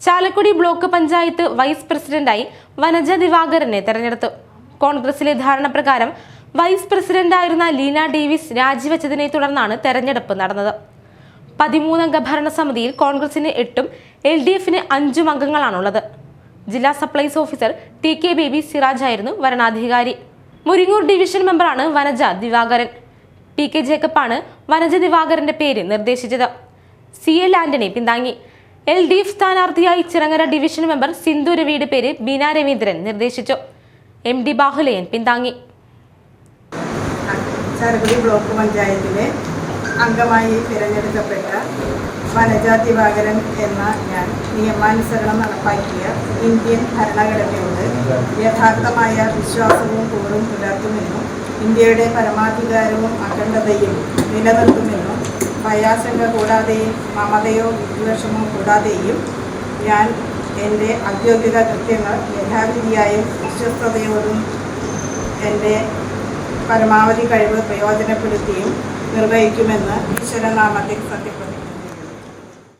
Chalakudy block panchayat vice പ്രസിഡന്റായി വനജ ദിവാകരനെ തെരഞ്ഞെടുത്തു. കോൺഗ്രസിലെ ധാരണപ്രകാരം വൈസ് പ്രസിഡന്റായിരുന്ന ലീന ഡേവിസ് രാജിവെച്ചതിനെ തുടർന്നാണ് തെരഞ്ഞെടുപ്പ് നടന്നത്. 13-അംഗ ഭരണസമിതിയിൽ കോൺഗ്രസിന് 8ഉം LDFന് 5ഉം അംഗങ്ങളാണുള്ളത്. ജില്ലാ supplies officer TK baby Siraj ആയിരുന്നു വരണാധികാരി. മുരിങ്ങൂർ ഡിവിഷൻ മെമ്പറാണ് വനജ ദിവാകരൻ. PK ജേക്കബാണ് വനജ ദിവാകരന്റെ പേര് നിർദ്ദേശിച്ചത്. CL ആന്റണി പിന്താങ്ങി. LDF സ്ഥാനാർത്ഥിയായി ചിറങ്ങര ഡിവിഷൻ മെമ്പർ സിന്ധു രവിയുടെ പേര് ബീന രവീന്ദ്രൻ നിർദ്ദേശിച്ചു. MD ബാഹുലയൻ പിന്താങ്ങി. ചാലക്കുടി ബ്ലോക്ക് പഞ്ചായത്തിലെ അംഗമായി തിരഞ്ഞെടുക്കപ്പെട്ട വനജ ദിവാകരൻ എന്ന ഞാൻ നിയമാനുസരണം നടപ്പാക്കിയ ഇന്ത്യൻ ഭരണഘടനയോട് യഥാർത്ഥമായ വിശ്വാസവും കൂറും പുലർത്തുമെന്നും ഇന്ത്യയുടെ പരമാധികാരവും അഖണ്ഡതയും നിലനിർത്തുമെന്നും ഭയാശങ്ക കൂടാതെയും മമതയോ വിദ്വേഷമോ കൂടാതെയും ഞാൻ എൻ്റെ ഔദ്യോഗിക കൃത്യങ്ങൾ യഥാവിധിയായും വിശ്വസ്തയോടും എൻ്റെ പരമാവധി കഴിവ് പ്രയോജനപ്പെടുത്തിയും നിർവഹിക്കുമെന്ന് ഈശ്വരനാമത്തിൽ സത്യപ്രതിജ്ഞ.